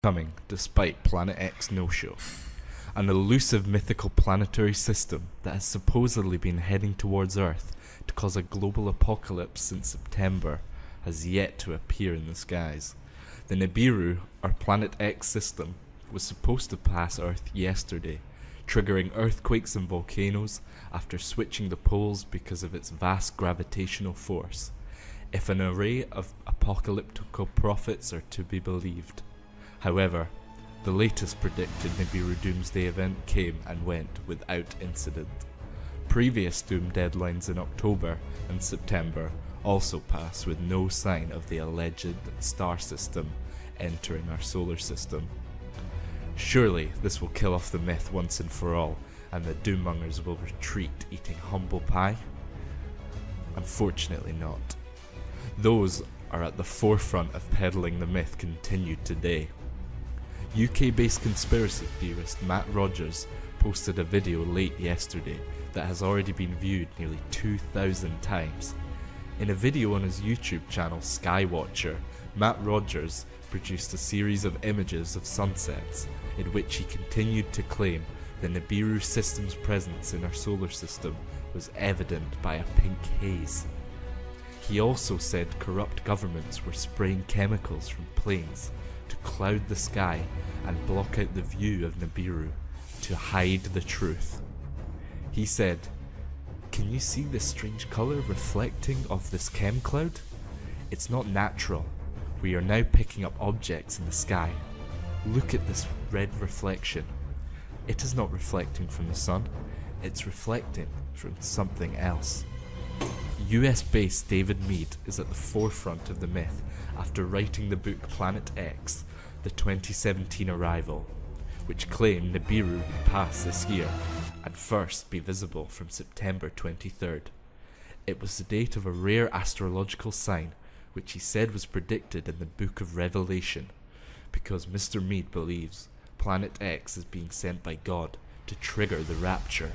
coming despite Planet X no-show. An elusive mythical planetary system that has supposedly been heading towards Earth to cause a global apocalypse since September has yet to appear in the skies. The Nibiru, or Planet X system, was supposed to pass Earth yesterday, triggering earthquakes and volcanoes after switching the poles because of its vast gravitational force, if an array of apocalyptical prophets are to be believed. However, the latest predicted Nibiru doomsday event came and went without incident. Previous doom deadlines in October and September also passed with no sign of the alleged star system entering our solar system. Surely this will kill off the myth once and for all, and the doommongers will retreat eating humble pie? Unfortunately not. Those are at the forefront of peddling the myth continued today. UK-based conspiracy theorist Matt Rogers posted a video late yesterday that has already been viewed nearly 2,000 times. In a video on his YouTube channel Skywatcher, Matt Rogers produced a series of images of sunsets in which he continued to claim the Nibiru system's presence in our solar system was evident by a pink haze. He also said corrupt governments were spraying chemicals from planes to cloud the sky and block out the view of Nibiru to hide the truth. He said, "Can you see this strange colour reflecting off this chem cloud? It's not natural. We are now picking up objects in the sky. Look at this red reflection. It is not reflecting from the sun, it's reflecting from something else." US-based David Mead is at the forefront of the myth after writing the book Planet X, the 2017 arrival, which claimed Nibiru would pass this year and first be visible from September 23rd. It was the date of a rare astrological sign which he said was predicted in the Book of Revelation, because Mr. Mead believes Planet X is being sent by God to trigger the rapture.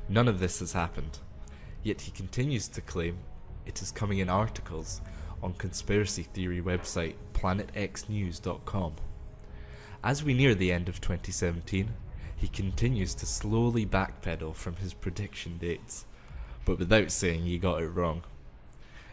None of this has happened, yet he continues to claim it is coming in articles on conspiracy theory website planetxnews.com. As we near the end of 2017, he continues to slowly backpedal from his prediction dates, but without saying he got it wrong.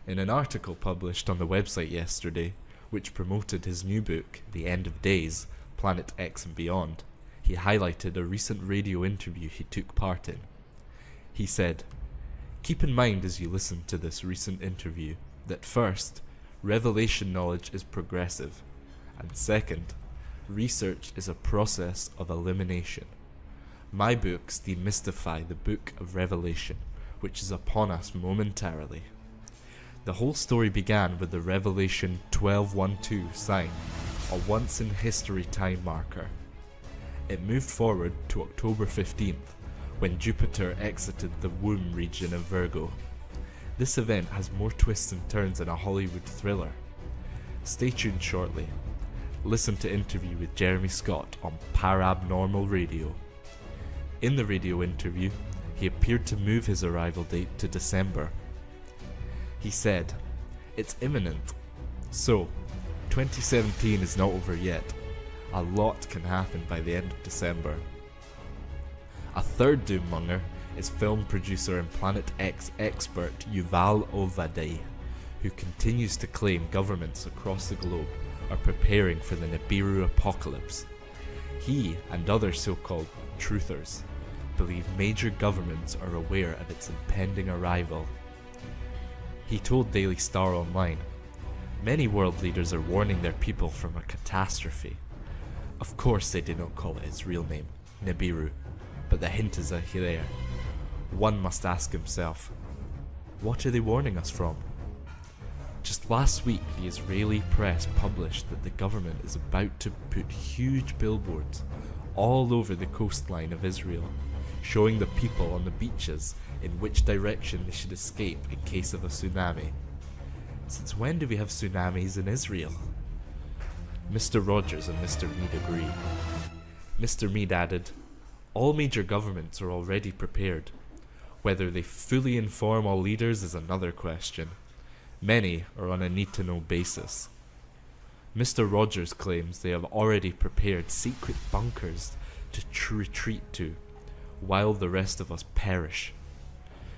In an article published on the website yesterday, which promoted his new book, The End of Days, Planet X and Beyond, he highlighted a recent radio interview he took part in. He said, "Keep in mind as you listen to this recent interview that first, revelation knowledge is progressive, and second, research is a process of elimination. My books demystify the Book of Revelation, which is upon us momentarily." The whole story began with the Revelation 12:1-2 sign, a once-in-history time marker. It moved forward to October 15th, when Jupiter exited the womb region of Virgo. This event has more twists and turns than a Hollywood thriller. Stay tuned shortly. Listen to interview with Jeremy Scott on Parabnormal Radio. In the radio interview, he appeared to move his arrival date to December. He said, "It's imminent. So, 2017 is not over yet. A lot can happen by the end of December." A third doommonger is film producer and Planet X expert Yuval Ovadei, who continues to claim governments across the globe are preparing for the Nibiru apocalypse. He and other so-called truthers believe major governments are aware of its impending arrival. He told Daily Star Online, "Many world leaders are warning their people from a catastrophe. Of course they did not call it its real name, Nibiru, but the hint is there. One must ask himself, what are they warning us from?" Just last week, the Israeli press published that the government is about to put huge billboards all over the coastline of Israel, showing the people on the beaches in which direction they should escape in case of a tsunami. Since when do we have tsunamis in Israel? Mr. Rogers and Mr. Mead agree. Mr. Mead added, "All major governments are already prepared. Whether they fully inform all leaders is another question. Many are on a need-to-know basis." Mr. Rogers claims they have already prepared secret bunkers to retreat to, while the rest of us perish.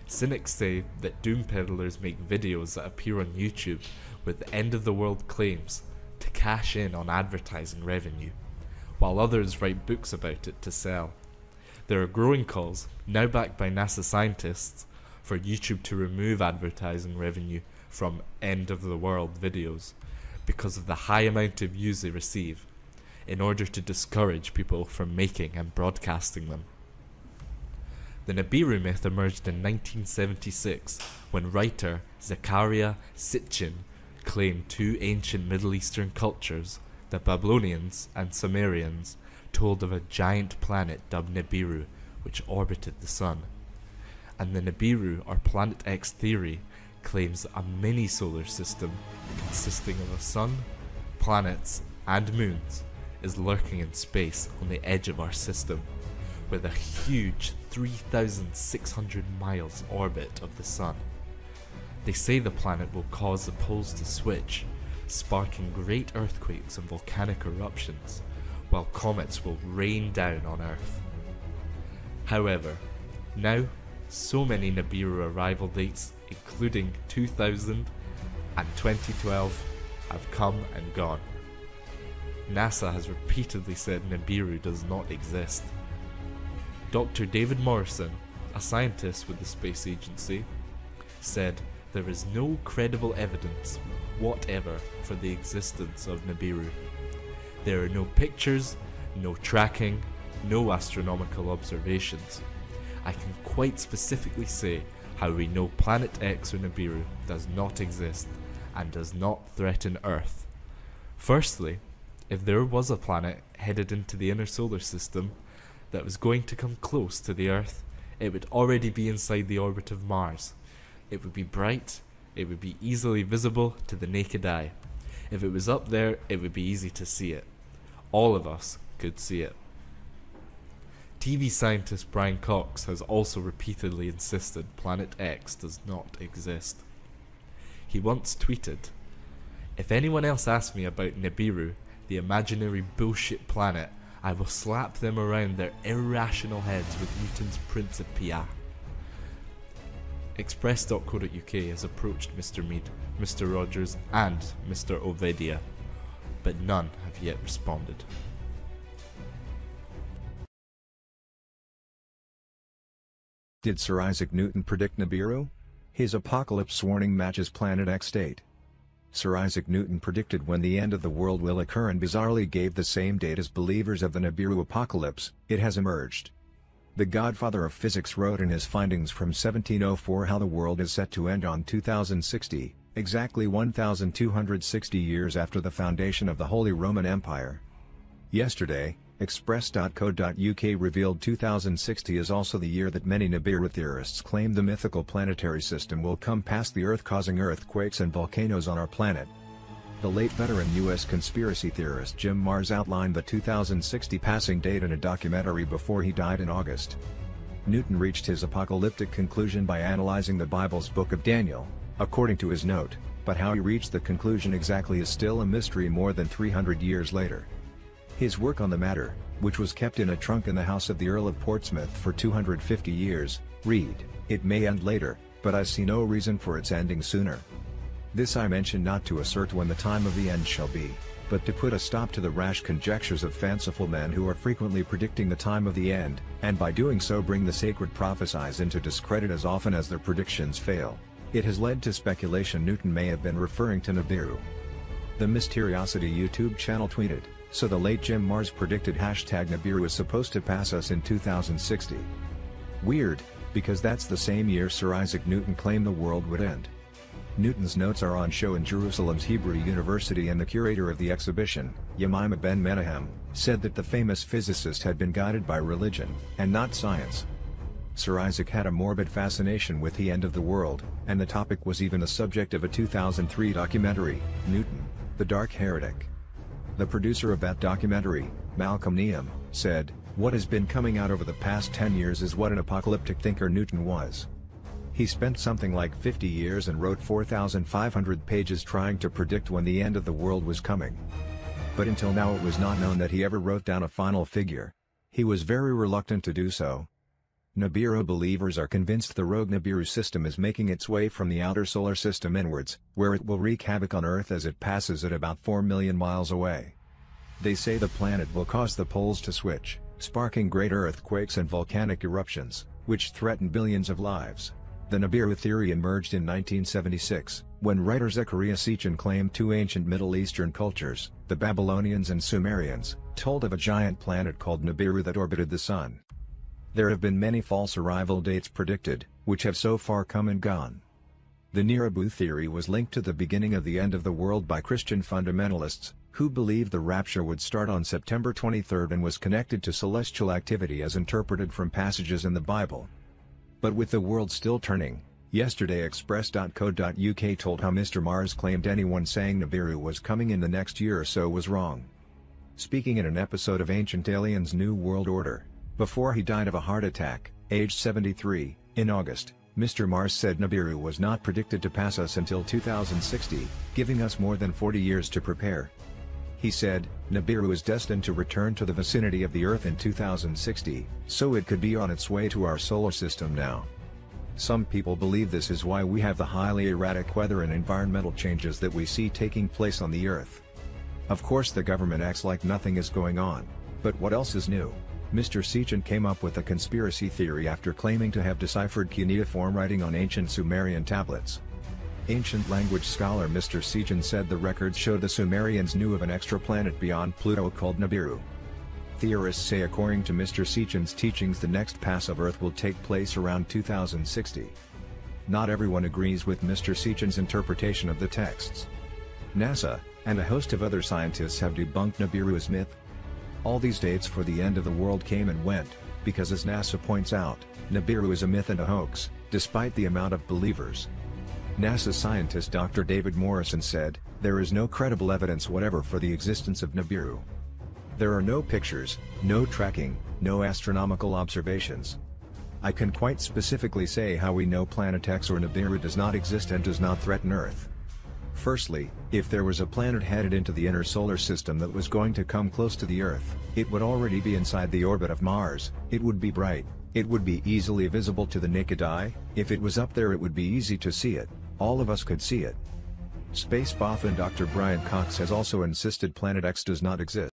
Cynics say that doom peddlers make videos that appear on YouTube with end-of-the-world claims to cash in on advertising revenue, while others write books about it to sell. There are growing calls, now backed by NASA scientists, for YouTube to remove advertising revenue from end-of-the-world videos because of the high amount of views they receive, in order to discourage people from making and broadcasting them. The Nibiru myth emerged in 1976 when writer Zecharia Sitchin claimed two ancient Middle Eastern cultures, the Babylonians and Sumerians, told of a giant planet dubbed Nibiru which orbited the sun. And the Nibiru or Planet X theory claims a mini solar system consisting of a sun, planets and moons is lurking in space on the edge of our system, with a huge 3,600 miles orbit of the sun. They say the planet will cause the poles to switch, sparking great earthquakes and volcanic eruptions, while comets will rain down on Earth. However, now so many Nibiru arrival dates, including 2000 and 2012, have come and gone. NASA has repeatedly said Nibiru does not exist. Dr. David Morrison, a scientist with the space agency, said there is no credible evidence whatever for the existence of Nibiru. There are no pictures, no tracking, no astronomical observations. I can quite specifically say how we know Planet X or Nibiru does not exist and does not threaten Earth. Firstly, if there was a planet headed into the inner solar system that was going to come close to the Earth, it would already be inside the orbit of Mars. It would be bright, it would be easily visible to the naked eye. If it was up there, it would be easy to see it. All of us could see it. TV scientist Brian Cox has also repeatedly insisted Planet X does not exist. He once tweeted, "If anyone else asks me about Nibiru, the imaginary bullshit planet, I will slap them around their irrational heads with Newton's Principia." Express.co.uk has approached Mr. Mead, Mr. Rogers and Mr. Ovedia, but none have yet responded. Did Sir Isaac Newton predict Nibiru? His apocalypse warning matches Planet X date. Sir Isaac Newton predicted when the end of the world will occur and bizarrely gave the same date as believers of the Nibiru apocalypse. It has emerged. The godfather of physics wrote in his findings from 1704 how the world is set to end on 2060, exactly 1260 years after the foundation of the Holy Roman Empire. Yesterday, Express.co.uk revealed 2060 is also the year that many Nibiru theorists claim the mythical planetary system will come past the Earth, causing earthquakes and volcanoes on our planet. The late veteran U.S. conspiracy theorist Jim Marrs outlined the 2060 passing date in a documentary before he died in August. Newton reached his apocalyptic conclusion by analyzing the Bible's Book of Daniel, according to his note, but how he reached the conclusion exactly is still a mystery more than 300 years later. His work on the matter, which was kept in a trunk in the house of the Earl of Portsmouth for 250 years, read, "It may end later, but I see no reason for its ending sooner. This I mention not to assert when the time of the end shall be, but to put a stop to the rash conjectures of fanciful men who are frequently predicting the time of the end, and by doing so bring the sacred prophecies into discredit as often as their predictions fail. It has led to speculation Newton may have been referring to Nibiru." The Mysteriosity YouTube channel tweeted, "So the late Jim Marrs predicted #Nibiru is supposed to pass us in 2060. Weird, because that's the same year Sir Isaac Newton claimed the world would end." Newton's notes are on show in Jerusalem's Hebrew University, and the curator of the exhibition, Yemima Ben Menahem, said that the famous physicist had been guided by religion, and not science. Sir Isaac had a morbid fascination with the end of the world, and the topic was even the subject of a 2003 documentary, Newton, the Dark Heretic. The producer of that documentary, Malcolm Neame, said, "What has been coming out over the past 10 years is what an apocalyptic thinker Newton was. He spent something like 50 years and wrote 4,500 pages trying to predict when the end of the world was coming. But until now it was not known that he ever wrote down a final figure. He was very reluctant to do so. Nibiru believers are convinced the rogue Nibiru system is making its way from the outer solar system inwards, where it will wreak havoc on Earth as it passes at about 4 million miles away. They say the planet will cause the poles to switch, sparking great earthquakes and volcanic eruptions, which threaten billions of lives. The Nibiru theory emerged in 1976, when writer Zecharia Sitchin claimed two ancient Middle Eastern cultures, the Babylonians and Sumerians, told of a giant planet called Nibiru that orbited the Sun. There have been many false arrival dates predicted, which have so far come and gone. The Nibiru theory was linked to the beginning of the end of the world by Christian fundamentalists, who believed the rapture would start on September 23 and was connected to celestial activity as interpreted from passages in the Bible. But with the world still turning, yesterday Express.co.uk told how Mr. Mars claimed anyone saying Nibiru was coming in the next year or so was wrong. Speaking in an episode of Ancient Aliens New World Order, before he died of a heart attack, aged 73, in August, Mr. Mars said Nibiru was not predicted to pass us until 2060, giving us more than 40 years to prepare. He said, Nibiru is destined to return to the vicinity of the Earth in 2060, so it could be on its way to our solar system now. Some people believe this is why we have the highly erratic weather and environmental changes that we see taking place on the Earth. Of course the government acts like nothing is going on, but what else is new? Mr. Sitchin came up with a conspiracy theory after claiming to have deciphered cuneiform writing on ancient Sumerian tablets. Ancient language scholar Mr. Sitchin said the records showed the Sumerians knew of an extraplanet beyond Pluto called Nibiru. Theorists say according to Mr. Sitchin's teachings the next pass of Earth will take place around 2060. Not everyone agrees with Mr. Sitchin's interpretation of the texts. NASA, and a host of other scientists have debunked Nibiru's myth. All these dates for the end of the world came and went, because as NASA points out, Nibiru is a myth and a hoax, despite the amount of believers. NASA scientist Dr. David Morrison said, there is no credible evidence whatever for the existence of Nibiru. There are no pictures, no tracking, no astronomical observations. I can quite specifically say how we know Planet X or Nibiru does not exist and does not threaten Earth. Firstly, if there was a planet headed into the inner solar system that was going to come close to the Earth, it would already be inside the orbit of Mars, it would be bright, it would be easily visible to the naked eye, if it was up there it would be easy to see it, all of us could see it. Space boffin Dr. Brian Cox has also insisted Planet X does not exist.